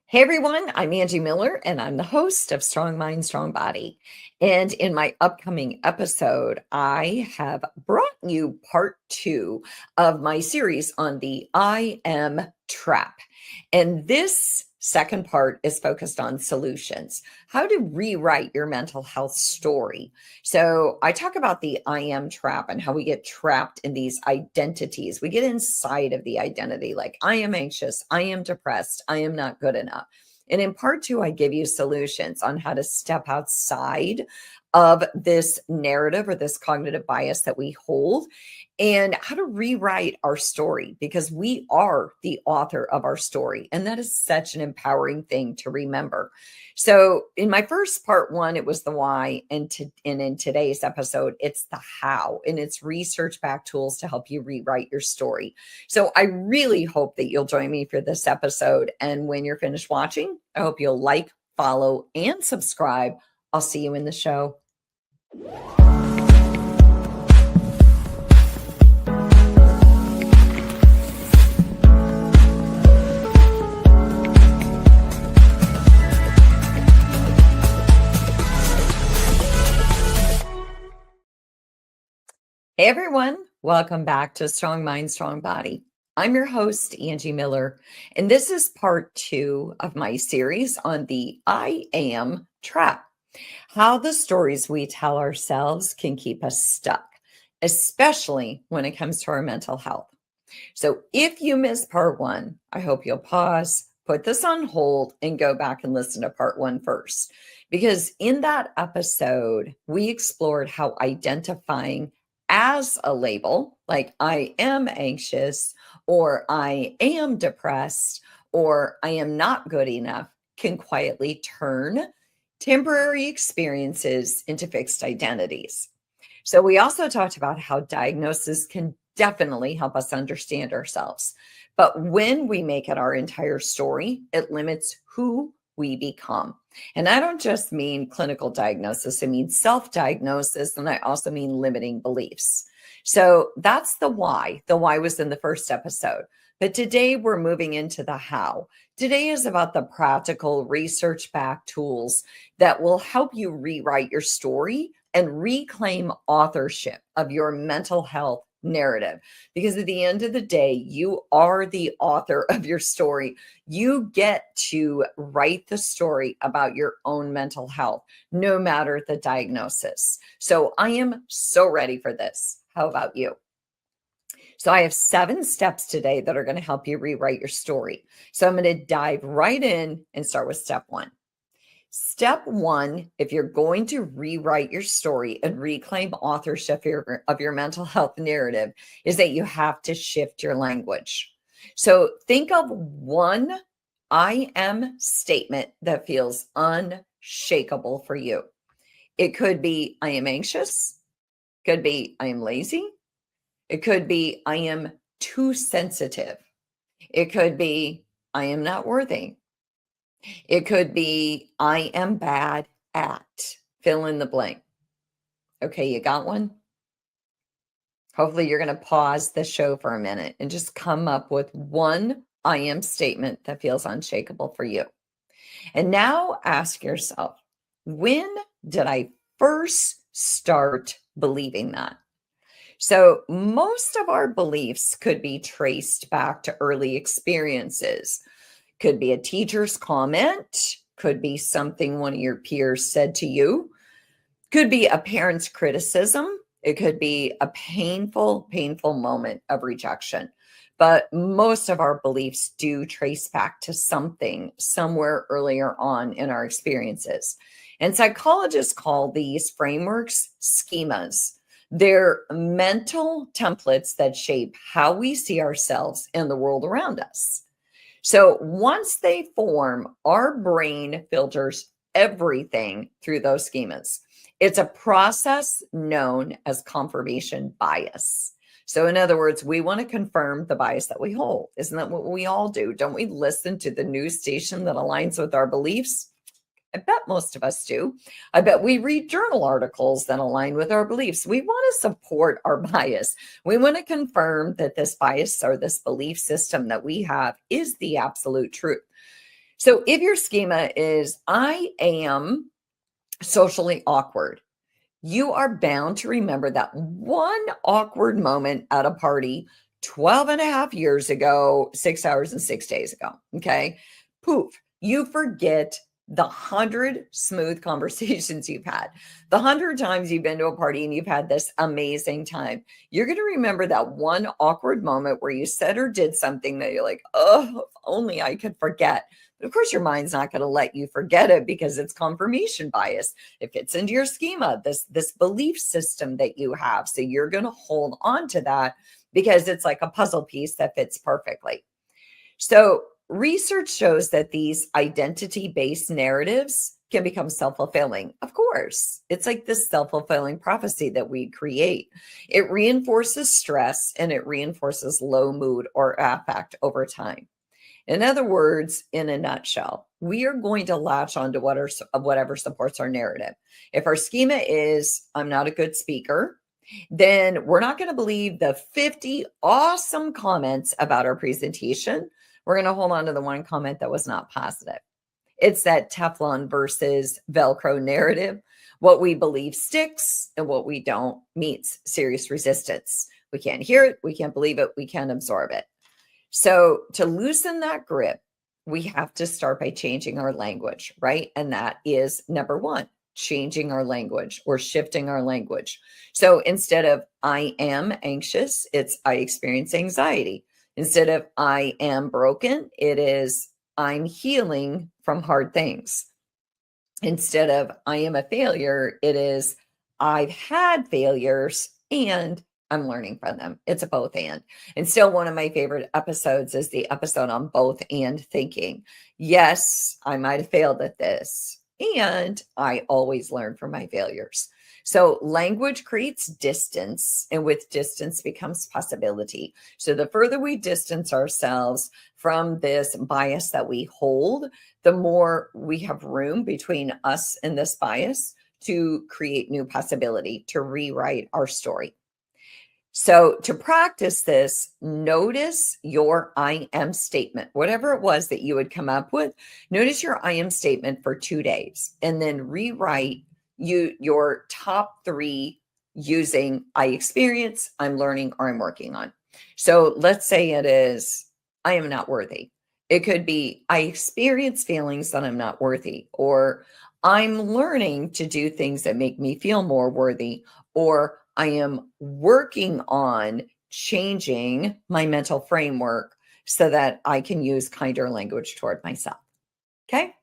Hey everyone, I'm Angie Miller and I'm the host of Strong Mind, Strong Body. And in my upcoming episode, I have brought you part 2 of my series on the I am trap. And this second part is focused on solutions, how to rewrite your mental health story. So I talk about the I am trap and how we get trapped in these identities. We get inside of the identity like I am anxious, I am depressed, I am not good enough. And in part 2, I give you solutions on how to step outside of this narrative or this cognitive bias that we hold and how to rewrite our story because we are the author of our story. And that is such an empowering thing to remember. So, in my first part 1, it was the why. And in today's episode, it's the how. And it's research backed tools to help you rewrite your story. So, I really hope that you'll join me for this episode. And when you're finished watching, I hope you'll like, follow, and subscribe. I'll see you in the show. Hey everyone, welcome back to Strong Mind, Strong Body. I'm your host, Angie Miller, and this is part 2 of my series on the I am trap. How the stories we tell ourselves can keep us stuck, especially when it comes to our mental health. So if you missed part 1, I hope you'll pause, put this on hold, and go back and listen to part 1 first. Because in that episode, we explored how identifying as a label, like I am anxious, or I am depressed, or I am not good enough, can quietly turn temporary experiences into fixed identities. So, we also talked about how diagnosis can definitely help us understand ourselves. But when we make it our entire story, it limits who we become. And I don't just mean clinical diagnosis, I mean self diagnosis, and I also mean limiting beliefs. So that's the why. The why was in the first episode. But today we're moving into the how. Today is about the practical research backed tools that will help you rewrite your story and reclaim authorship of your mental health narrative. Because at the end of the day, you are the author of your story. You get to write the story about your own mental health, no matter the diagnosis. So I am so ready for this. How about you? So I have 7 steps today that are going to help you rewrite your story. So I'm going to dive right in and start with step 1. Step 1, if you're going to rewrite your story and reclaim authorship of your mental health narrative, is that you have to shift your language. So think of one I am statement that feels unshakable for you. It could be I am anxious, could be I am lazy, it could be I am too sensitive, it could be I am not worthy. It could be, I am bad at fill in the blank. Okay, you got one? Hopefully, you're going to pause the show for a minute and just come up with one I am statement that feels unshakable for you. And now ask yourself, when did I first start believing that? So, most of our beliefs could be traced back to early experiences. Could be a teacher's comment, could be something one of your peers said to you, could be a parent's criticism, it could be a painful moment of rejection. But most of our beliefs do trace back to something somewhere earlier on in our experiences. And psychologists call these frameworks schemas. They're mental templates that shape how we see ourselves and the world around us. So once they form, our brain filters everything through those schemas. It's a process known as confirmation bias. So, in other words, we want to confirm the bias that we hold. Isn't that what we all do? Don't we listen to the news station that aligns with our beliefs? I bet most of us do. I bet we read journal articles that align with our beliefs. We want to support our bias. We want to confirm that this bias or this belief system that we have is the absolute truth. So if your schema is, I am socially awkward, you are bound to remember that one awkward moment at a party 12 and a half years ago, 6 hours and 6 days ago. Okay. Poof. You forget the 100 smooth conversations you've had, the 100 times you've been to a party and you've had this amazing time. You're going to remember that one awkward moment where you said or did something that you're like, oh, if only I could forget. But of course, your mind's not going to let you forget it because it's confirmation bias. It fits into your schema, this belief system that you have. So you're going to hold on to that because it's like a puzzle piece that fits perfectly. So research shows that these identity-based narratives can become self-fulfilling. Of course, it's like this self-fulfilling prophecy that we create. It reinforces stress and it reinforces low mood or affect over time. In other words, in a nutshell, we are going to latch on to whatever supports our narrative. If our schema is, I'm not a good speaker, then we're not going to believe the 50 awesome comments about our presentation. We're going to hold on to the one comment that was not positive. It's that Teflon versus Velcro narrative. What we believe sticks and what we don't meets serious resistance. We can't hear it. We can't believe it. We can't absorb it. So to loosen that grip, we have to start by changing our language, right? And that is number one, changing our language or shifting our language. So instead of I am anxious, it's I experience anxiety. Instead of I am broken, it is I'm healing from hard things. Instead of I am a failure, it is I've had failures and I'm learning from them. It's a both and. And still, one of my favorite episodes is the episode on both and thinking. Yes, I might have failed at this, and I always learn from my failures. So language creates distance, and with distance becomes possibility. So the further we distance ourselves from this bias that we hold, the more we have room between us and this bias to create new possibility, to rewrite our story. So to practice this, notice your I am statement, whatever it was that you would come up with. Notice your I am statement for 2 days and then rewrite your top 3 using I experience, I'm learning, or I'm working on. So let's say it is, I am not worthy. It could be, I experience feelings that I'm not worthy, or I'm learning to do things that make me feel more worthy, or I am working on changing my mental framework so that I can use kinder language toward myself. Okay.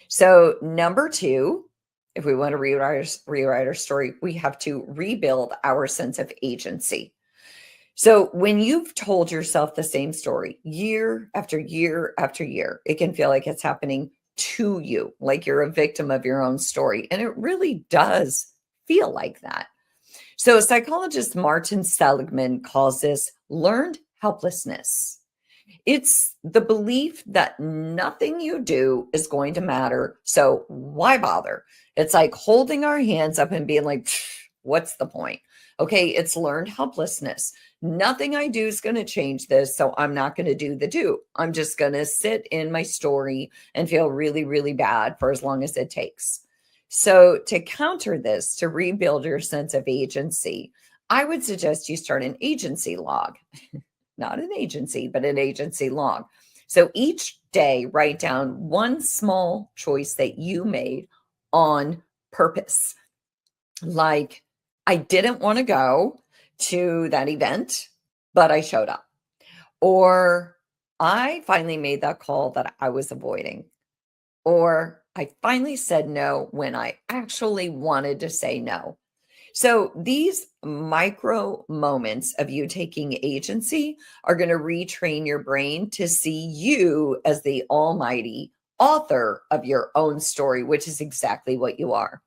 So number 2, if we want to rewrite our story, we have to rebuild our sense of agency. So when you've told yourself the same story year after year after year, it can feel like it's happening to you, like you're a victim of your own story. And it really does feel like that. So psychologist Martin Seligman calls this learned helplessness. It's the belief that nothing you do is going to matter. So why bother? It's like holding our hands up and being like, what's the point? Okay, it's learned helplessness. Nothing I do is going to change this. So I'm not going to do the do. I'm just going to sit in my story and feel really, really bad for as long as it takes. So to counter this, to rebuild your sense of agency, I would suggest you start an agency log, not an agency, but an agency log. So each day, write down one small choice that you made on purpose. Like, I didn't want to go to that event, but I showed up. Or I finally made that call that I was avoiding. Or I finally said no when I actually wanted to say no. So these micro moments of you taking agency are going to retrain your brain to see you as the almighty author of your own story, which is exactly what you are.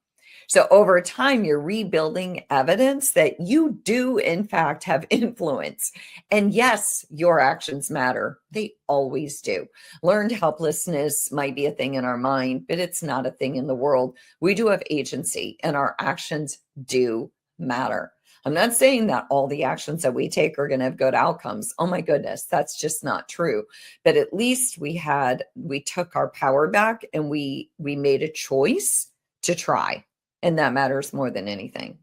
So over time, you're rebuilding evidence that you do, in fact, have influence. And yes, your actions matter. They always do. Learned helplessness might be a thing in our mind, but it's not a thing in the world. We do have agency, and our actions do matter. I'm not saying that all the actions that we take are going to have good outcomes. Oh my goodness, that's just not true. But at least we took our power back and we made a choice to try. And that matters more than anything.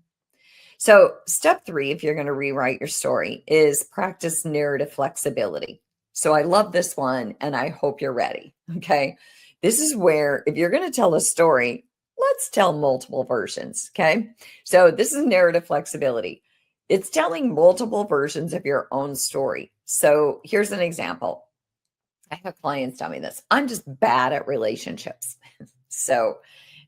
So, step 3, if you're going to rewrite your story, is practice narrative flexibility. So, I love this one and I hope you're ready. Okay. This is where, if you're going to tell a story, let's tell multiple versions. Okay. So, this is narrative flexibility. It's telling multiple versions of your own story. So, here's an example. I have clients tell me this. I'm just bad at relationships. So,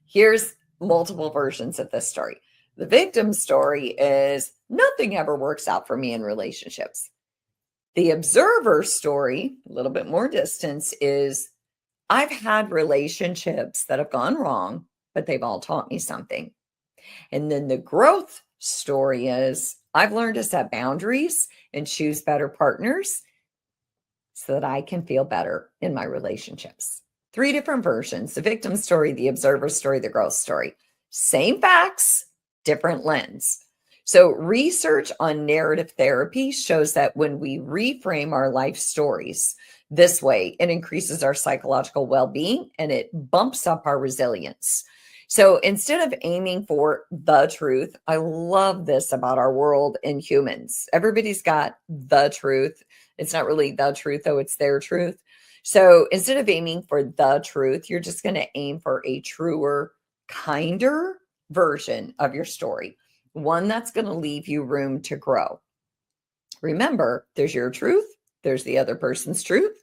here's multiple versions of this story. The victim story is nothing ever works out for me in relationships. The observer story, a little bit more distance, is I've had relationships that have gone wrong, but they've all taught me something. And then the growth story is I've learned to set boundaries and choose better partners so that I can feel better in my relationships. 3 different versions: the victim story, the observer story, the growth story. Same facts, different lens. So, research on narrative therapy shows that when we reframe our life stories this way, it increases our psychological well being and it bumps up our resilience. So, instead of aiming for the truth, I love this about our world and humans. Everybody's got the truth. It's not really the truth, though, it's their truth. So, instead of aiming for the truth, you're just going to aim for a truer, kinder version of your story, one that's going to leave you room to grow. Remember, there's your truth, there's the other person's truth,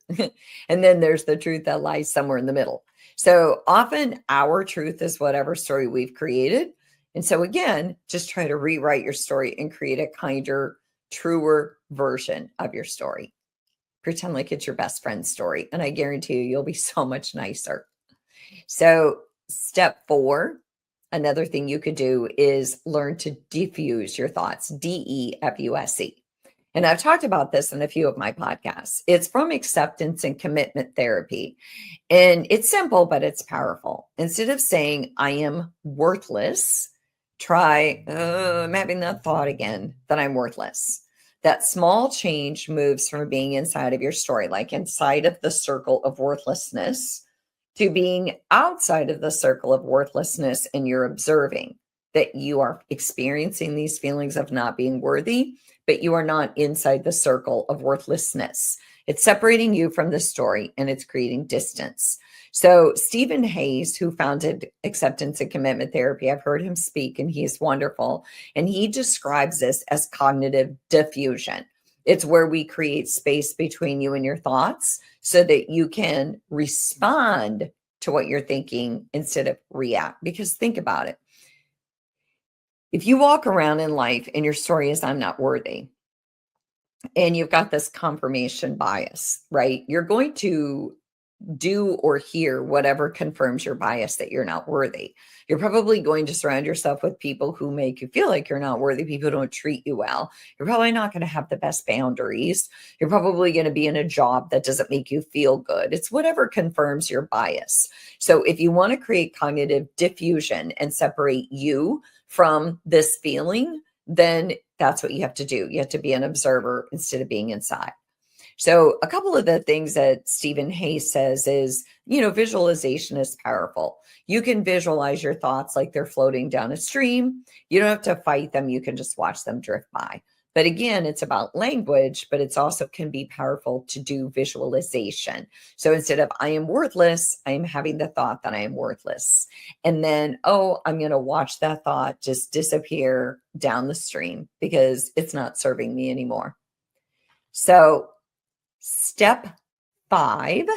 and then there's the truth that lies somewhere in the middle. So often our truth is whatever story we've created. And so again, just try to rewrite your story and create a kinder, truer version of your story. Pretend like it's your best friend's story, and I guarantee you'll be so much nicer. So, step 4, another thing you could do is learn to diffuse your thoughts, DEFUSE. And I've talked about this in a few of my podcasts. It's from acceptance and commitment therapy. And it's simple, but it's powerful. Instead of saying, I am worthless, try, I'm having that thought again that I'm worthless. That small change moves from being inside of your story, like inside of the circle of worthlessness, to being outside of the circle of worthlessness, and you're observing that you are experiencing these feelings of not being worthy, but you are not inside the circle of worthlessness. It's separating you from the story and it's creating distance. So Stephen Hayes, who founded acceptance and commitment therapy, I've heard him speak and he's wonderful. And he describes this as cognitive diffusion. It's where we create space between you and your thoughts so that you can respond to what you're thinking instead of react. Because think about it. If you walk around in life and your story is, I'm not worthy, and you've got this confirmation bias, right? You're going to do or hear whatever confirms your bias that you're not worthy. You're probably going to surround yourself with people who make you feel like you're not worthy. People who don't treat you well. You're probably not going to have the best boundaries. You're probably going to be in a job that doesn't make you feel good. It's whatever confirms your bias. So if you want to create cognitive diffusion and separate you from this feeling, then that's what you have to do. You have to be an observer instead of being inside. So a couple of the things that Stephen Hayes says is, visualization is powerful. You can visualize your thoughts like they're floating down a stream. You don't have to fight them. You can just watch them drift by. But again, it's about language, but it's also can be powerful to do visualization. So instead of I am worthless, I am having the thought that I am worthless. And then, I'm going to watch that thought just disappear down the stream because it's not serving me anymore. So step 5,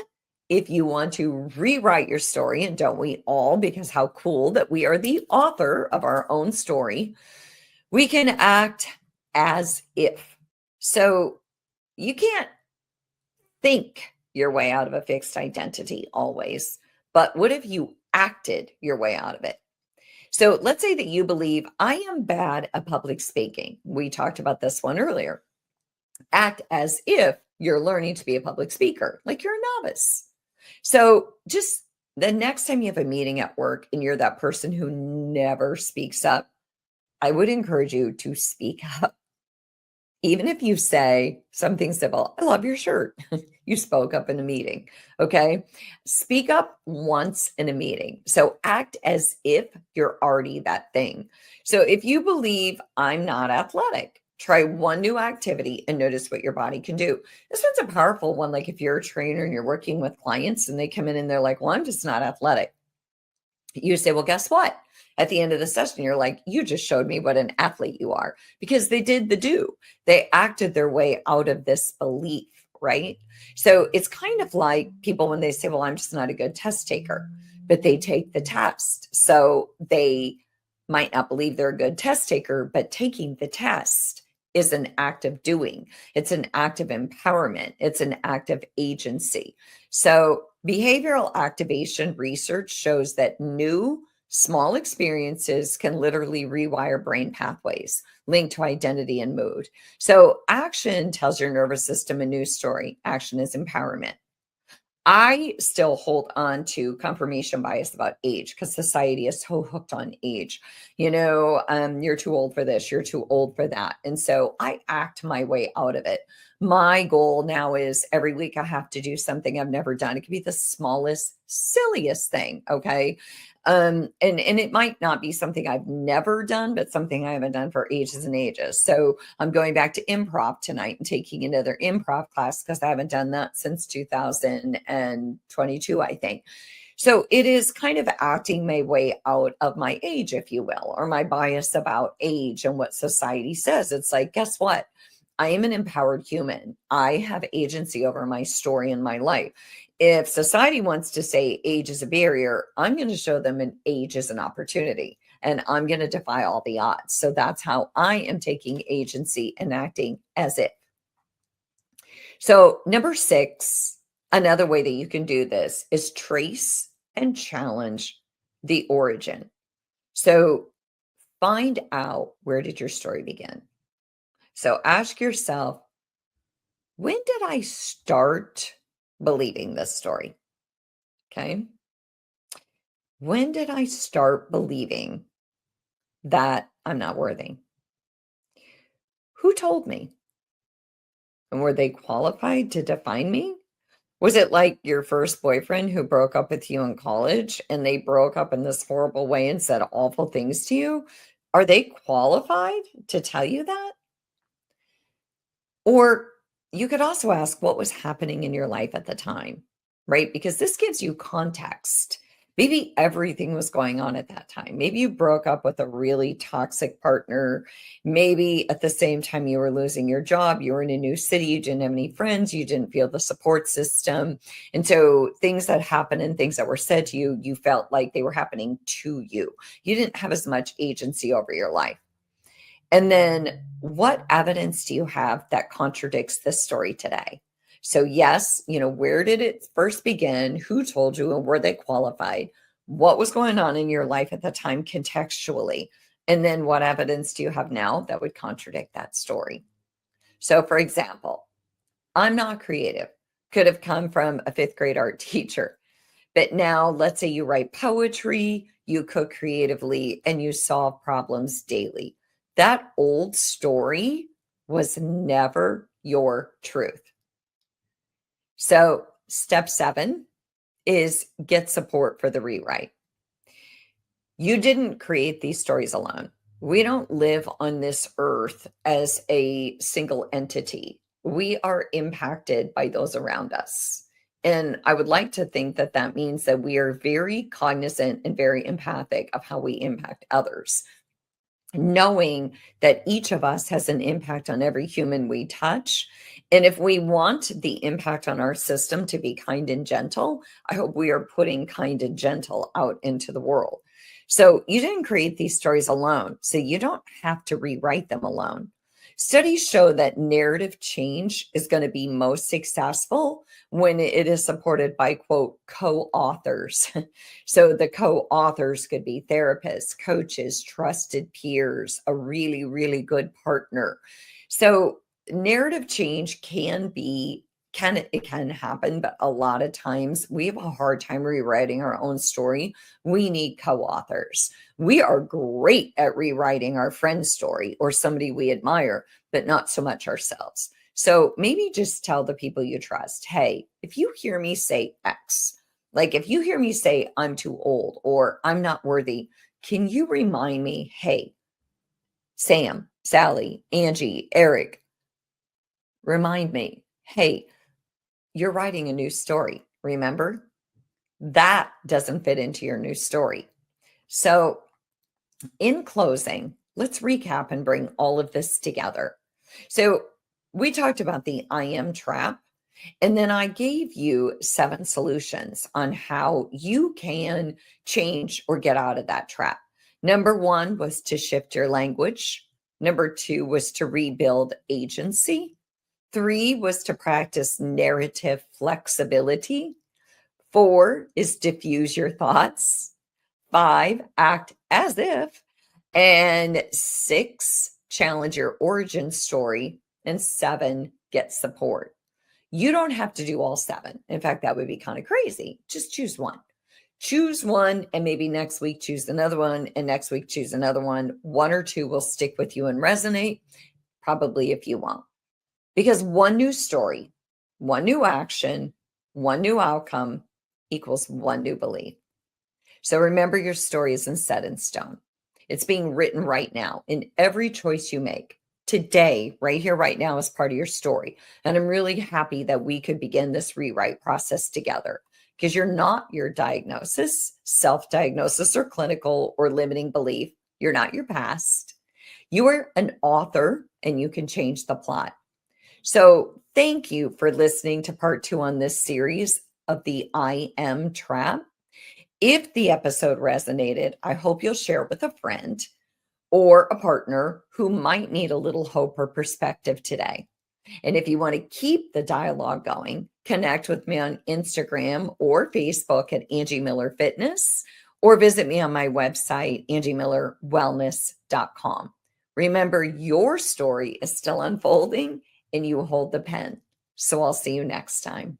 if you want to rewrite your story, and don't we all, because how cool that we are the author of our own story, we can act as if. So you can't think your way out of a fixed identity always, but what if you acted your way out of it? So let's say that you believe I am bad at public speaking. We talked about this one earlier. Act as if you're learning to be a public speaker, like you're a novice. So just the next time you have a meeting at work and you're that person who never speaks up, I would encourage you to speak up. Even if you say something civil, I love your shirt. You spoke up in a meeting. Okay. Speak up once in a meeting. So act as if you're already that thing. So if you believe I'm not athletic, try one new activity and notice what your body can do. This one's a powerful one. Like if you're a trainer and you're working with clients and they come in and they're like, well, I'm just not athletic. You say, well, guess what? At the end of the session, you're like, you just showed me what an athlete you are because they did the do. They acted their way out of this belief, right? So it's kind of like people when they say, well, I'm just not a good test taker, but they take the test. So they might not believe they're a good test taker, but taking the test is an act of doing. It's an act of empowerment. It's an act of agency. So behavioral activation research shows that new small experiences can literally rewire brain pathways linked to identity and mood. So action tells your nervous system a new story. Action is empowerment. I still hold on to confirmation bias about age because society is so hooked on age. You're too old for this, you're too old for that. And so I act my way out of it. My goal now is every week I have to do something I've never done. It could be the smallest, silliest thing. Okay. And it might not be something I've never done, but something I haven't done for ages and ages. So I'm going back to improv tonight and taking another improv class because I haven't done that since 2022, I think. So it is kind of acting my way out of my age, if you will, or my bias about age and what society says. It's like, guess what? I am an empowered human. I have agency over my story and my life. If society wants to say age is a barrier, I'm going to show them an age is an opportunity and I'm going to defy all the odds. So that's how I am taking agency and acting as if. So, number 6, another way that you can do this is trace and challenge the origin. So, find out, where did your story begin? So, ask yourself, when did I start believing this story? Okay. When did I start believing that I'm not worthy? Who told me? And were they qualified to define me? Was it like your first boyfriend who broke up with you in college and they broke up in this horrible way and said awful things to you? Are they qualified to tell you that? Or you could also ask what was happening in your life at the time, right? Because this gives you context. Maybe everything was going on at that time. Maybe you broke up with a really toxic partner. Maybe at the same time you were losing your job, you were in a new city, you didn't have any friends, you didn't feel the support system. And so things that happened and things that were said to you, you felt like they were happening to you. You didn't have as much agency over your life. And then what evidence do you have that contradicts this story today? So, yes, where did it first begin? Who told you and were they qualified? What was going on in your life at the time contextually? And then what evidence do you have now that would contradict that story? So, for example, I'm not creative. Could have come from a fifth grade art teacher. But now let's say you write poetry, you cook creatively, and you solve problems daily. That old story was never your truth. So step 7 is get support for the rewrite. You didn't create these stories alone. We don't live on this earth as a single entity. We are impacted by those around us. And I would like to think that that means that we are very cognizant and very empathic of how we impact others, knowing that each of us has an impact on every human we touch. And if we want the impact on our system to be kind and gentle, I hope we are putting kind and gentle out into the world. So you didn't create these stories alone, so you don't have to rewrite them alone. Studies show that narrative change is going to be most successful when it is supported by, quote, co-authors. So the co-authors could be therapists, coaches, trusted peers, a really, really good partner. So narrative change can it can happen, but a lot of times we have a hard time rewriting our own story. We need co-authors. We are great at rewriting our friend's story or somebody we admire, but not so much ourselves. So maybe just tell the people you trust, hey, if you hear me say X, like if you hear me say I'm too old or I'm not worthy, can you remind me, hey, Sam, Sally, Angie, Eric, remind me, hey, you're writing a new story. Remember? That doesn't fit into your new story. So, in closing, let's recap and bring all of this together. So, we talked about the I am trap, and then I gave you 7 solutions on how you can change or get out of that trap. Number 1 was to shift your language. Number 2 was to rebuild agency. 3 was to practice narrative flexibility. 4 is diffuse your thoughts. 5, act as if. And 6, challenge your origin story. And 7, get support. You don't have to do all 7. In fact, that would be kind of crazy. Just choose one. Choose one, and maybe next week choose another one, and next week choose another one. 1 or 2 will stick with you and resonate, probably if you won't. Because one new story, one new action, one new outcome equals one new belief. So remember, your story isn't set in stone. It's being written right now in every choice you make. Today, right here, right now, is part of your story. And I'm really happy that we could begin this rewrite process together, because you're not your diagnosis, self-diagnosis, or clinical or limiting belief. You're not your past. You are an author, and you can change the plot. So thank you for listening to part 2 on this series of the I Am Trap. If the episode resonated, I hope you'll share it with a friend or a partner who might need a little hope or perspective today. And if you want to keep the dialogue going, connect with me on Instagram or Facebook at Angie Miller Fitness, or visit me on my website, angiemillerwellness.com. Remember, your story is still unfolding and you hold the pen. So I'll see you next time.